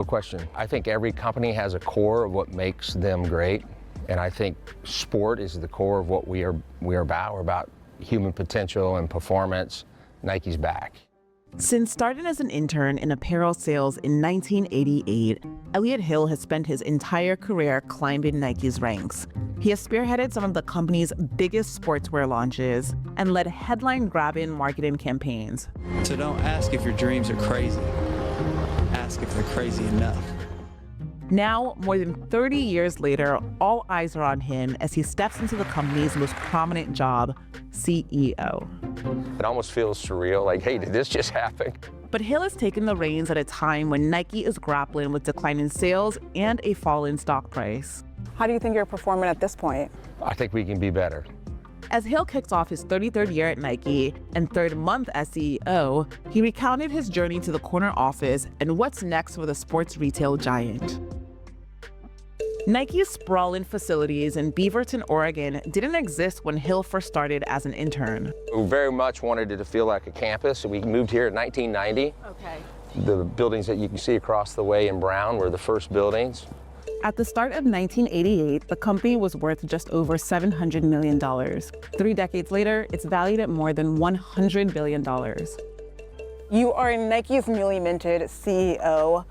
question. I think every company has a core of what makes them great, and I think sport is the core of what we are about. We're about human potential and performance. Nike's back. Since starting as an intern in apparel sales in 1988, Elliott Hill has spent his entire career climbing Nike's ranks. He has spearheaded some of the company's biggest sportswear launches and led headline-grabbing marketing campaigns. So don't ask if your dreams are crazy. Ask if they're crazy enough. Now, more than 30 years later, all eyes are on him as he steps into the company's most prominent job, CEO. It almost feels surreal, like, hey, did this just happen? But Hill has taken the reins at a time when Nike is grappling with declining sales and a fall in stock price. How do you think you're performing at this point? I think we can be better. As Hill kicks off his 33rd year at Nike and third month as CEO, he recounted his journey to the corner office and what's next for the sports retail giant. Nike's sprawling facilities in Beaverton, Oregon didn't exist when Hill first started as an intern. We very much wanted it to feel like a campus, so we moved here in 1990. Okay. The buildings that you can see across the way in brown were the first buildings. At the start of 1988, the company was worth just over $700 million. 3 decades later, it's valued at more than $100 billion. You are Nike's newly minted CEO.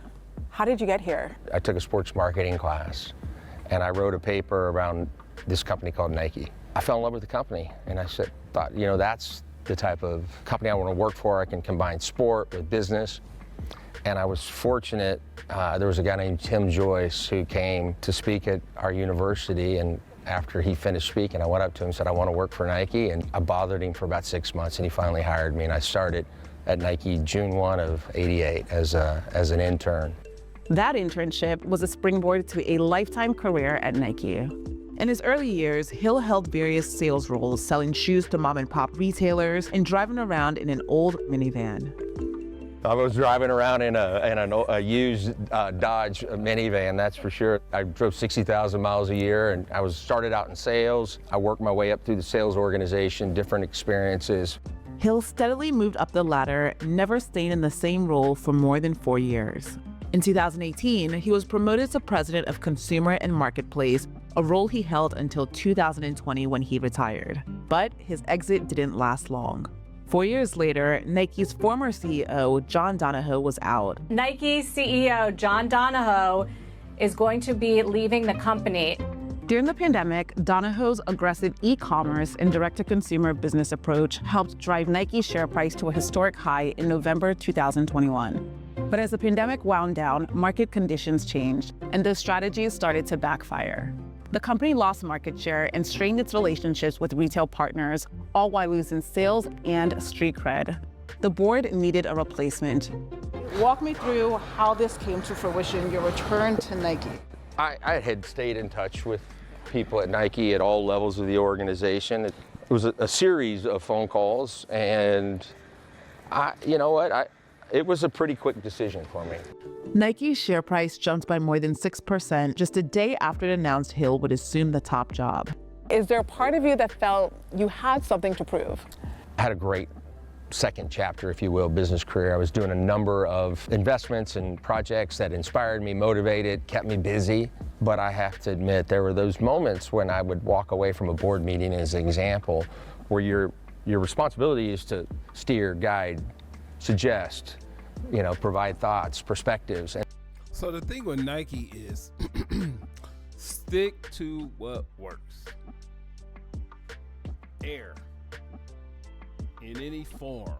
How did you get here? I took a sports marketing class, and I wrote a paper around this company called Nike. I fell in love with the company, and I thought, you know, that's the type of company I want to work for. I can combine sport with business. And I was fortunate, there was a guy named Tim Joyce who came to speak at our university, and after he finished speaking, I went up to him and said, I want to work for Nike, and I bothered him for about 6 months, and he finally hired me, and I started at Nike June 1 of '88 as an intern. That internship was a springboard to a lifetime career at Nike. In his early years, Hill held various sales roles, selling shoes to mom-and-pop retailers and driving around in an old minivan. I was driving around in a used Dodge minivan, that's for sure. I drove 60,000 miles a year, and I started out in sales. I worked my way up through the sales organization, different experiences. Hill steadily moved up the ladder, never staying in the same role for more than 4 years. In 2018, he was promoted to president of Consumer and Marketplace, a role he held until 2020 when he retired. But his exit didn't last long. 4 years later, Nike's former CEO, John Donahoe, was out. Nike CEO John Donahoe is going to be leaving the company. During the pandemic, Donahoe's aggressive e-commerce and direct-to-consumer business approach helped drive Nike's share price to a historic high in November 2021. But as the pandemic wound down, market conditions changed, and those strategies started to backfire. The company lost market share and strained its relationships with retail partners, all while losing sales and street cred. The board needed a replacement. Walk me through how this came to fruition, your return to Nike. I had stayed in touch with people at Nike at all levels of the organization. It was a series of phone calls, and you know what? It was a pretty quick decision for me. Nike's share price jumped by more than 6% just a day after it announced Hill would assume the top job. Is there a part of you that felt you had something to prove? I had a great second chapter, if you will, business career. I was doing a number of investments and projects that inspired me, motivated, kept me busy. But I have to admit, there were those moments when I would walk away from a board meeting, as an example, where your responsibility is to steer, guide, suggest, you know, provide thoughts, perspectives. So the thing with Nike is stick to what works. Air in any form,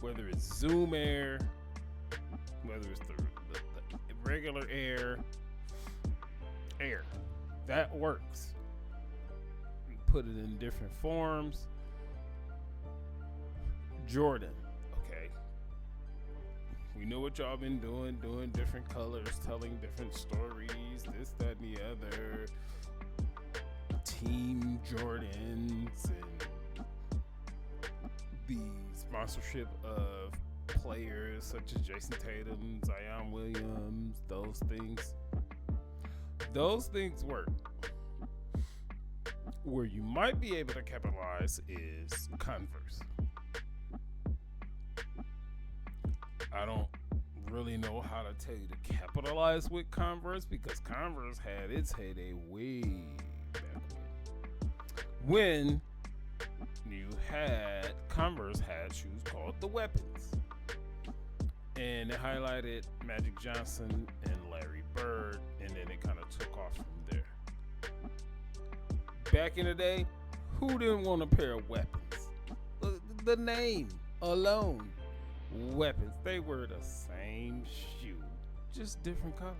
whether it's Zoom Air, whether it's the regular air, that works. You put it in different forms. Jordan. We know what y'all been doing different colors, telling different stories, this, that, and the other. Team Jordans and the sponsorship of players such as Jason Tatum, Zion Williams, those things. Those things work. Where you might be able to capitalize is Converse. I don't really know how to tell you to capitalize with Converse, because Converse had its heyday way back when you had Converse had shoes called the Weapons, and it highlighted Magic Johnson and Larry Bird, and then it kind of took off from there. Back in the day, who didn't want a pair of Weapons? The name alone, Weapons. They were the same shoe, just different color,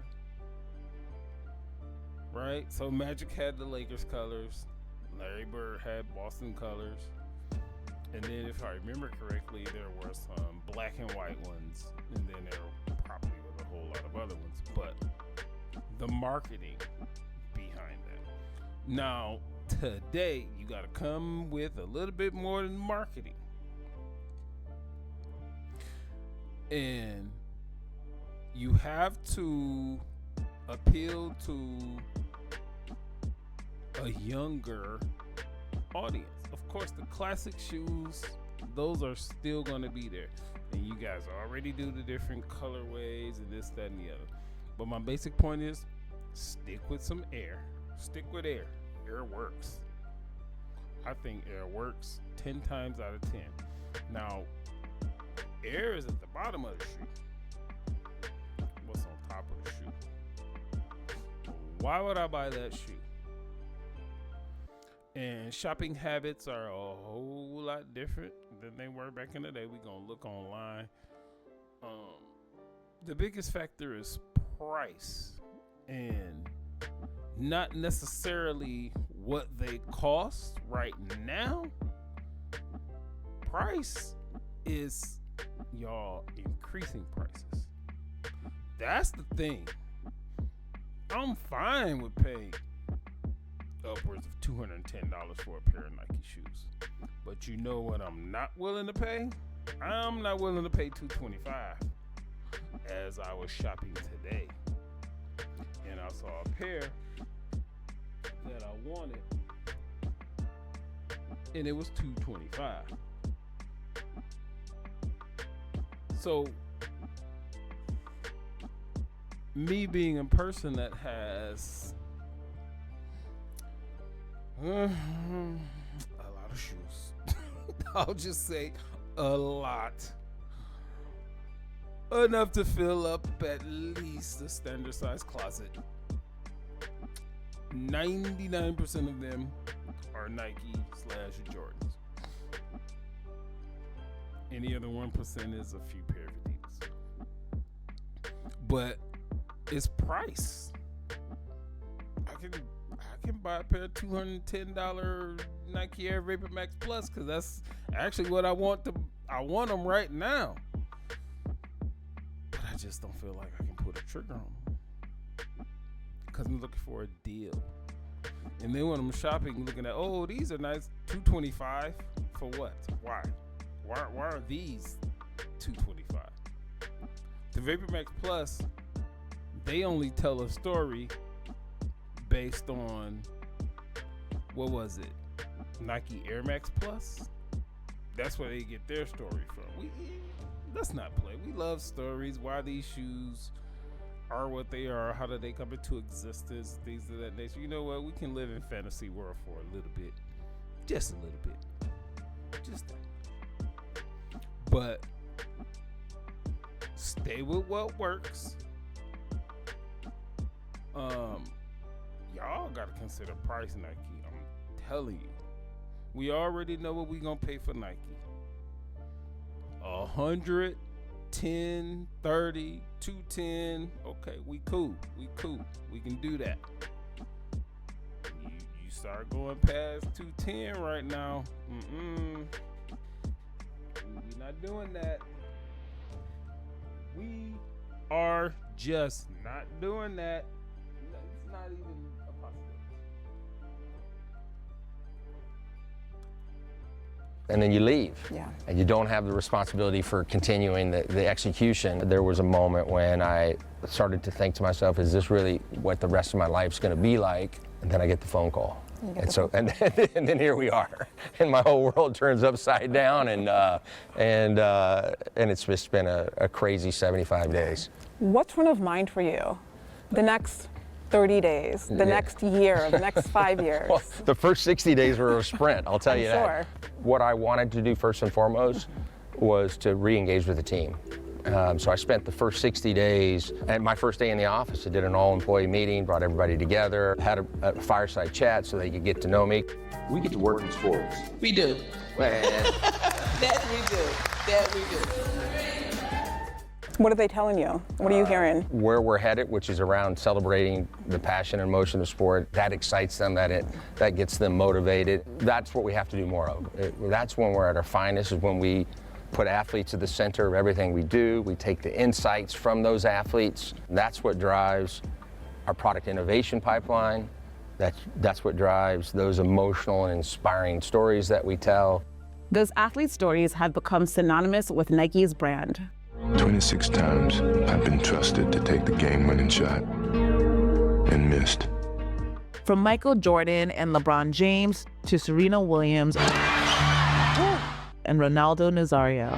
right? So Magic had the Lakers colors, Larry Bird had Boston colors, and then if I remember correctly, there were some black and white ones, and then there probably was a whole lot of other ones, but the marketing behind that. Now, today, you got to come with a little bit more than marketing. And you have to appeal to a younger audience. Of course, the classic shoes, those are still going to be there. And you guys already do the different colorways and this, that, and the other. But my basic point is, stick with some Air. Stick with Air. Air works. I think Air works 10 times out of 10. Now, Air is at the bottom of the shoe. What's on top of the shoe? Why would I buy that shoe? And shopping habits are a whole lot different than they were back in the day. We're going to look online. The biggest factor is price, and not necessarily what they cost right now. Price is, y'all, increasing prices. That's the thing. I'm fine with paying upwards of $210 for a pair of Nike shoes. But you know what I'm not willing to pay? I'm not willing to pay $225 as I was shopping today. And I saw a pair that I wanted, and it was $225. So me being a person that has a lot of shoes, I'll just say a lot, enough to fill up at least a standard size closet. 99% of them are Nike/Jordans. Any other 1% is a few pair of Adidas. But it's price. I can buy a pair of $210 Nike Air Vapor Max Plus, because that's actually what I want them right now. But I just don't feel like I can put a trigger on them, because I'm looking for a deal. And then when I'm shopping, looking at, oh, these are nice, $225 for what? Why are these $225? The Vapor Max Plus, they only tell a story based on, what was it, Nike Air Max Plus? That's where they get their story from. Let's not play. We love stories. Why these shoes are what they are, how did they come into existence, things of that nature. You know what? We can live in fantasy world for a little bit, just a little bit, just that. But stay with what works. Y'all gotta consider price Nike. I'm telling you, we already know what we gonna pay for Nike. 100, 10, 30, 210. Okay, we cool. We can do that. You start going past 210 right now. We're not doing that. We are just not doing that. It's not even a possibility. And then you leave. Yeah. And you don't have the responsibility for continuing the execution. There was a moment when I started to think to myself, is this really what the rest of my life's going to be like? And then I get the phone call. And so, and then here we are, and my whole world turns upside down, and it's just been a crazy 75 days. What's front of mind for you? The next 30 days, the next year, the next 5 years? Well, the first 60 days were a sprint, I'll tell you that. Sure. What I wanted to do first and foremost was to re-engage with the team. So I spent the first 60 days, and my first day in the office, I did an all-employee meeting, brought everybody together, had a fireside chat so they could get to know me. We get to work in sports. We do. That we do. That we do. What are they telling you? What are you hearing? Where we're headed, which is around celebrating the passion and emotion of sport, that excites them, that gets them motivated. That's what we have to do more of. That's when we're at our finest, is when we put athletes at the center of everything we do. We take the insights from those athletes. That's what drives our product innovation pipeline. That's what drives those emotional and inspiring stories that we tell. Those athlete stories have become synonymous with Nike's brand. 26 times I've been trusted to take the game-winning shot and missed. From Michael Jordan and LeBron James to Serena Williams and Ronaldo Nazario.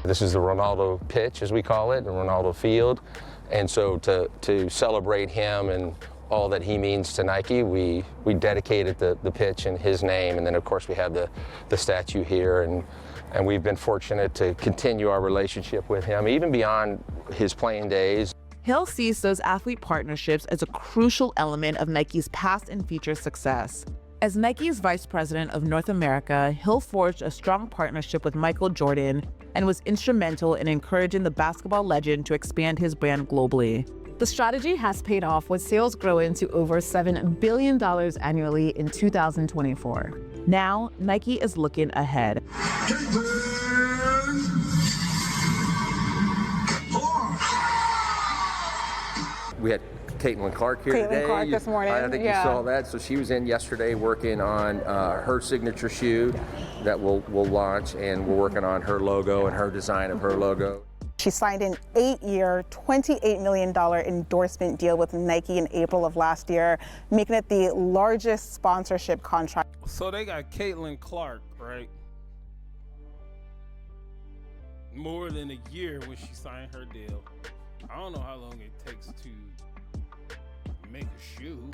This is the Ronaldo pitch, as we call it, the Ronaldo field. And so to celebrate him and all that he means to Nike, we dedicated the pitch in his name. And then, of course, we have the statue here. And we've been fortunate to continue our relationship with him, even beyond his playing days. Hill sees those athlete partnerships as a crucial element of Nike's past and future success. As Nike's Vice President of North America, Hill forged a strong partnership with Michael Jordan and was instrumental in encouraging the basketball legend to expand his brand globally. The strategy has paid off, with sales growing to over $7 billion annually in 2024. Now, Nike is looking ahead. We had Caitlin Clark here today. Caitlin Clark this morning. I think you saw that. So she was in yesterday working on her signature shoe that we'll launch, and we're working on her logo and her design of her logo. She signed an 8-year, $28 million endorsement deal with Nike in April of last year, making it the largest sponsorship contract. So they got Caitlin Clark, right? More than a year when she signed her deal. I don't know how long it takes to make a shoe.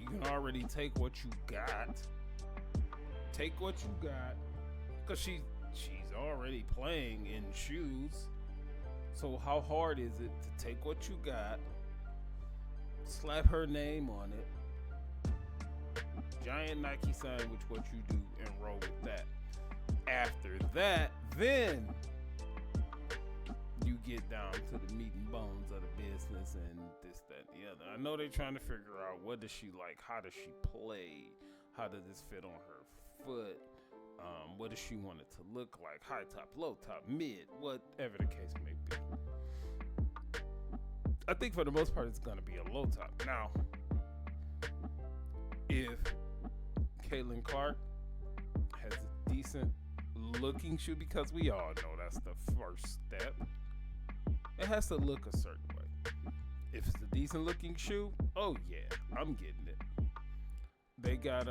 You can already take what you got. Take what you got. Because she's already playing in shoes. So how hard is it to take what you got, slap her name on it, giant Nike sign with what you do, and roll with that. After that, then you get down to the meat and bones of the business and this, that, and the other. I know they're trying to figure out, what does she like? How does she play? How does this fit on her foot? What does she want it to look like? High top, low top, mid, whatever the case may be. I think for the most part, it's going to be a low top. Now, if Caitlin Clark has a decent looking shoe, because we all know that's the first step, it has to look a certain way. If it's a decent looking shoe, oh yeah, I'm getting it. They got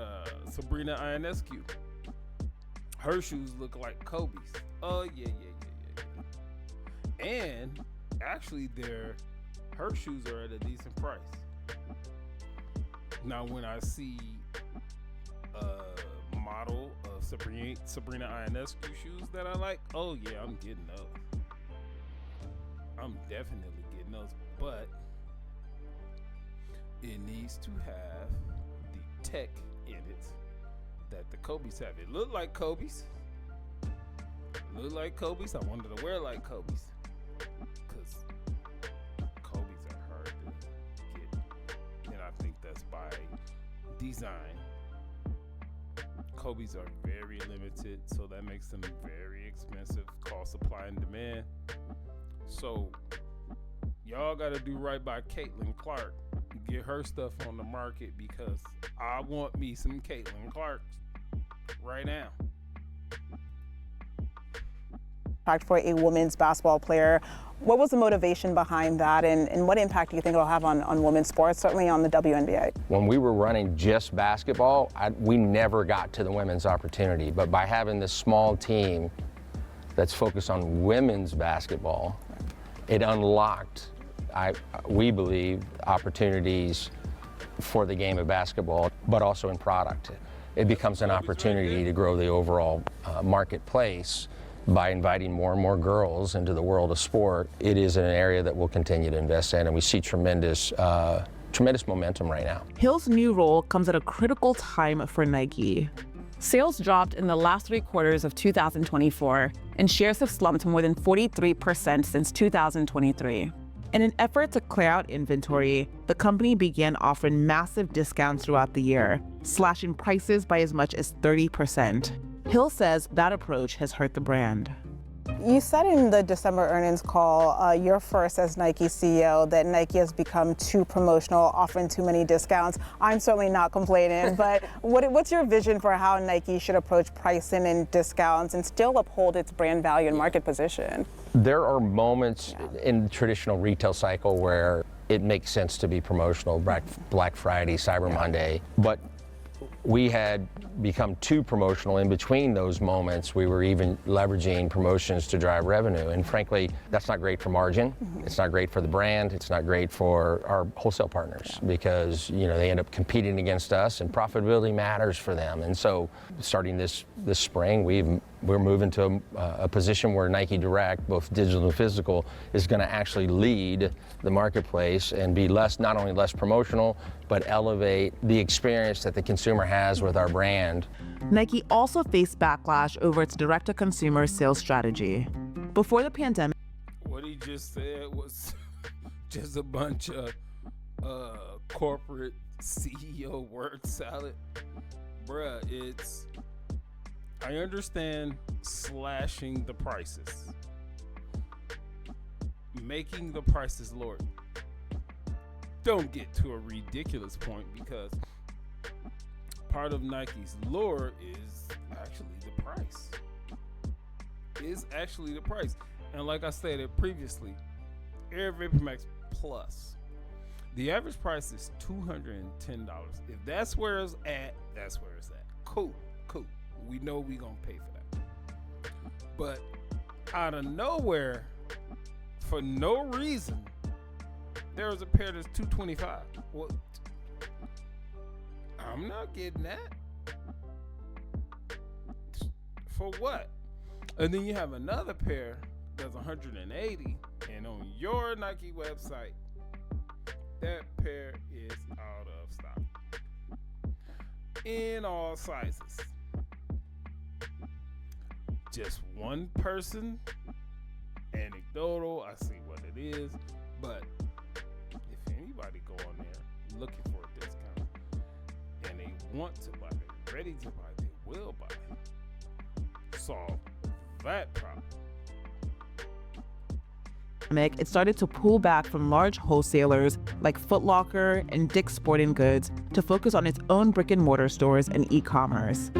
Sabrina Ionescu. Her shoes look like Kobe's. Oh yeah. And actually, her shoes are at a decent price. Now, when I see a model of Sabrina Ionescu shoes that I like, oh yeah, I'm getting those. I'm definitely getting those, but it needs to have the tech in it that the Kobe's have. It looked like Kobe's. I wanted to wear like Kobe's, because Kobe's are hard to get, and I think that's by design. Kobe's are very limited, so that makes them very expensive, cost, supply, and demand. So y'all got to do right by Caitlin Clark. Get her stuff on the market, because I want me some Caitlin Clarks right now. for a women's basketball player. What was the motivation behind that, and what impact do you think it'll have on women's sports, certainly on the WNBA? When we were running just basketball, we never got to the women's opportunity. But by having this small team that's focused on women's basketball, it unlocked, we believe, opportunities for the game of basketball, but also in product. It becomes an opportunity to grow the overall marketplace by inviting more and more girls into the world of sport. It is an area that we'll continue to invest in, and we see tremendous momentum right now. Hill's new role comes at a critical time for Nike. Sales dropped in the last 3 quarters of 2024, and shares have slumped more than 43% since 2023. In an effort to clear out inventory, the company began offering massive discounts throughout the year, slashing prices by as much as 30%. Hill says that approach has hurt the brand. You said in the December earnings call, your first as Nike CEO, that Nike has become too promotional, offering too many discounts. I'm certainly not complaining, but what's your vision for how Nike should approach pricing and discounts and still uphold its brand value and market position? There are moments in the traditional retail cycle where it makes sense to be promotional, Black Friday, Cyber Monday, but we had become too promotional in between those moments. We were even leveraging promotions to drive revenue. And frankly, that's not great for margin. It's not great for the brand. It's not great for our wholesale partners because, they end up competing against us and profitability matters for them. And so starting this spring, we're moving to a position where Nike Direct, both digital and physical, is going to actually lead the marketplace and be not only less promotional, but elevate the experience that the consumer has with our brand. Nike also faced backlash over its direct-to-consumer sales strategy. Before the pandemic, What he just said was just a bunch of corporate CEO word salad. Bruh, I understand slashing the prices, making the prices lower. Don't get to a ridiculous point because part of Nike's lure is actually the price. And like I stated previously, Air VaporMax Plus, the average price is $210. If that's where it's at, that's where it's at. Cool. We know we gonna pay for that. But out of nowhere, for no reason, there was a pair that's $225. Well, I'm not getting that. For what? And then you have another pair that's $180, and on your Nike website, that pair is out of stock in all sizes. Just one person, anecdotal, I see what it is, but if anybody go on there looking for a discount and they want to buy, they're ready to buy, they will buy. Solve that problem. it started to pull back from large wholesalers like Foot Locker and Dick's Sporting Goods to focus on its own brick-and-mortar stores and e-commerce.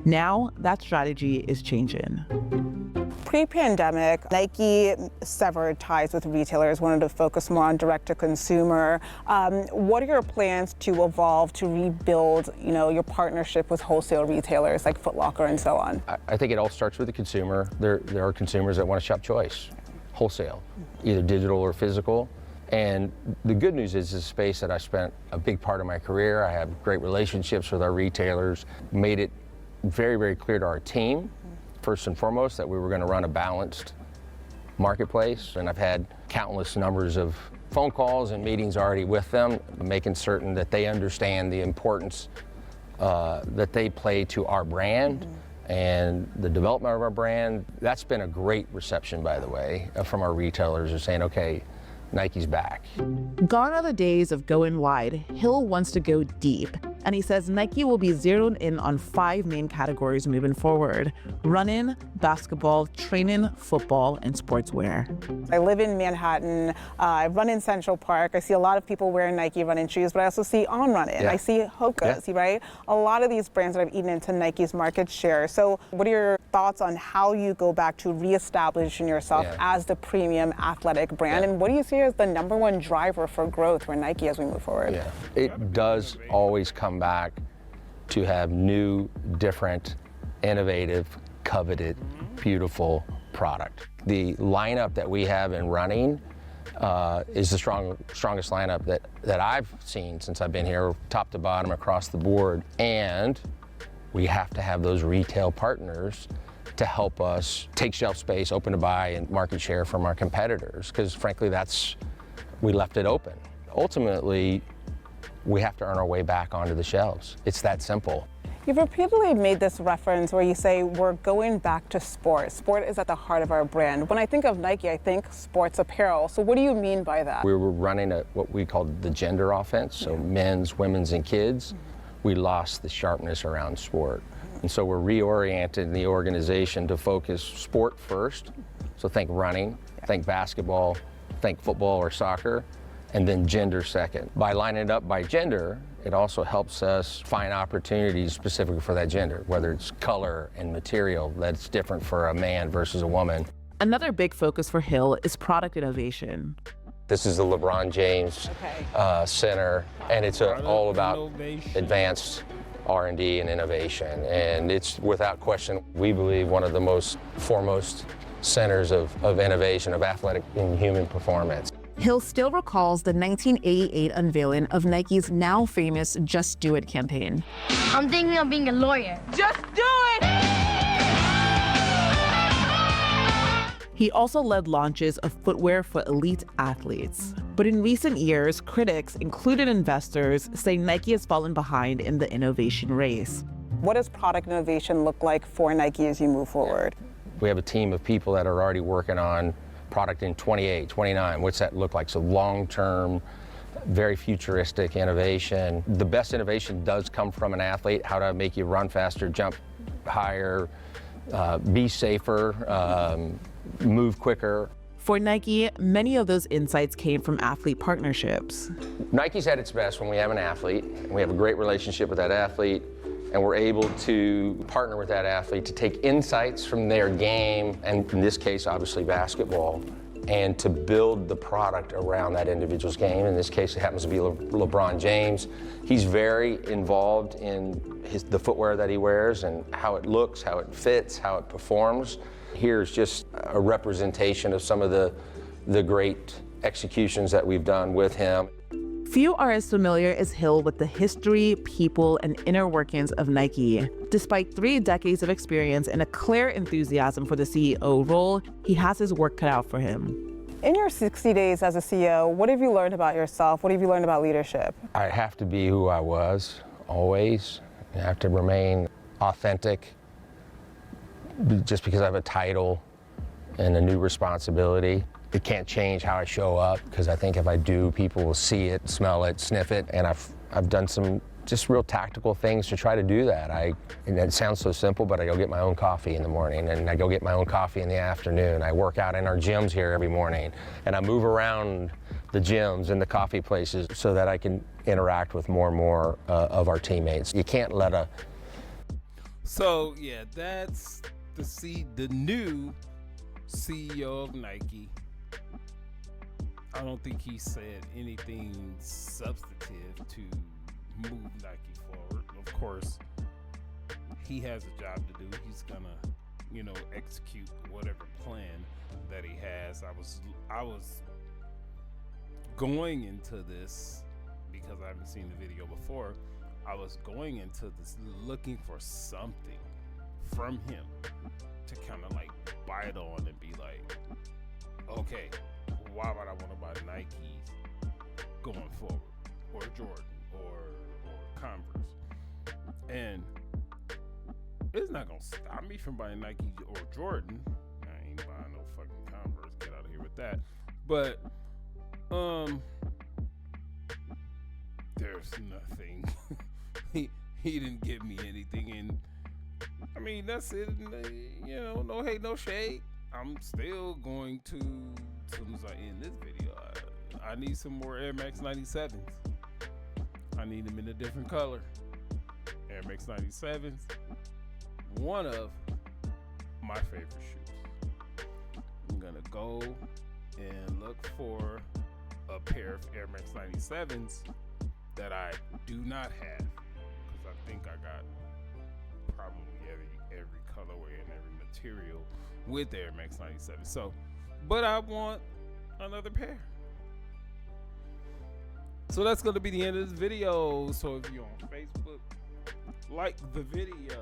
Now, that strategy is changing. Pre-pandemic, Nike severed ties with retailers, wanted to focus more on direct-to-consumer. What are your plans to evolve, to rebuild, your partnership with wholesale retailers like Foot Locker and so on? I think it all starts with the consumer. There are consumers that want to shop choice, wholesale, either digital or physical. And the good news is it's a space that I spent a big part of my career. I have great relationships with our retailers, made it very, very clear to our team, first and foremost, that we were going to run a balanced marketplace. And I've had countless numbers of phone calls and meetings already with them, making certain that they understand the importance that they play to our brand and the development of our brand. That's been a great reception, by the way, from our retailers, are saying, okay, Nike's back. Gone are the days of going wide. Hill wants to go deep, And he says Nike will be zeroed in on 5 main categories moving forward: running, basketball, training, football, and sportswear. I live in Manhattan. I run in Central Park. I see a lot of people wearing Nike running shoes, but I also see On Running. Yeah. I see Hoka's, right? A lot of these brands that have eaten into Nike's market share. So what are your thoughts on how you go back to reestablishing yourself as the premium athletic brand? And what do you see as the #1 driver for growth for Nike as we move forward? Yeah, it does always come back to have new, different, innovative, coveted, beautiful product. The lineup that we have in running is the strongest lineup that I've seen since I've been here, top to bottom, across the board. And we have to have those retail partners to help us take shelf space, open to buy, and market share from our competitors, because frankly, we left it open. Ultimately, we have to earn our way back onto the shelves. It's that simple. You've repeatedly made this reference where you say we're going back to sport. Sport is at the heart of our brand. When I think of Nike, I think sports apparel. So what do you mean by that? We were running what we called the gender offense, so men's, women's, and kids. We lost the sharpness around sport. And so we're reorienting the organization to focus sport first. So think running, think basketball, think football or soccer, and then gender second. By lining it up by gender, it also helps us find opportunities specifically for that gender, whether it's color and material that's different for a man versus a woman. Another big focus for Hill is product innovation. This is the LeBron James Center, and it's all about advanced R&D and innovation. And it's, without question, we believe, one of the most foremost centers of innovation, of athletic and human performance. Hill still recalls the 1988 unveiling of Nike's now famous Just Do It campaign. I'm thinking of being a lawyer. Just do it! He also led launches of footwear for elite athletes. But in recent years, critics, including investors, say Nike has fallen behind in the innovation race. What does product innovation look like for Nike as you move forward? We have a team of people that are already working on product in 28, 29. What's that look like? So long-term, very futuristic innovation. The best innovation does come from an athlete, how to make you run faster, jump higher, be safer, move quicker. For Nike, many of those insights came from athlete partnerships. Nike's at its best when we have an athlete, and we have a great relationship with that athlete, and we're able to partner with that athlete to take insights from their game, and in this case, obviously basketball, and to build the product around that individual's game. In this case, it happens to be LeBron James. He's very involved in the footwear that he wears and how it looks, how it fits, how it performs. Here's just a representation of some of the great executions that we've done with him. Few are as familiar as Hill with the history, people, and inner workings of Nike. Despite 3 decades of experience and a clear enthusiasm for the CEO role, he has his work cut out for him. In your 60 days as a CEO, what have you learned about yourself? What have you learned about leadership? I have to be who I was, always. I have to remain authentic. Just because I have a title and a new responsibility, it can't change how I show up, because I think if I do, people will see it, smell it, sniff it, and I've done some just real tactical things to try to do that. And it sounds so simple, but I go get my own coffee in the morning, and I go get my own coffee in the afternoon. I work out in our gyms here every morning, and I move around the gyms and the coffee places so that I can interact with more and more of our teammates. You can't let a... So yeah, that's the new CEO of Nike. I don't think he said anything substantive to move Nike forward. Of course, he has a job to do. He's gonna, execute whatever plan that he has. I was going into this because I haven't seen the video before. I was going into this looking for something from him to kind of like bite on and be like, okay, why would I want to buy Nikes going forward, or Jordan, or Converse? And it's not gonna stop me from buying Nike or Jordan. I ain't buying no fucking Converse. Get out of here with that. But there's nothing he didn't give me anything, and I mean that's it. You know, no hate, no shade. I'm still going to, as soon as I end this video, I need some more Air Max 97s. I need them in a different color. Air Max 97s, one of my favorite shoes. I'm gonna go and look for a pair of Air Max 97s that I do not have, because I think I got probably every colorway and every material with Air Max 97. So, but I want another pair. So that's going to be the end of this video. So if you're on Facebook, like the video,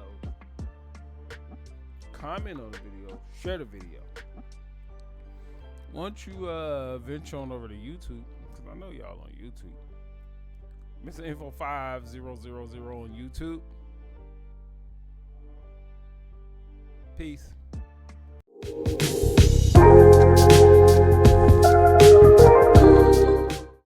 comment on the video, share the video. Once you venture on over to YouTube, because I know y'all on YouTube, Mr. Info 5000 on YouTube. Peace.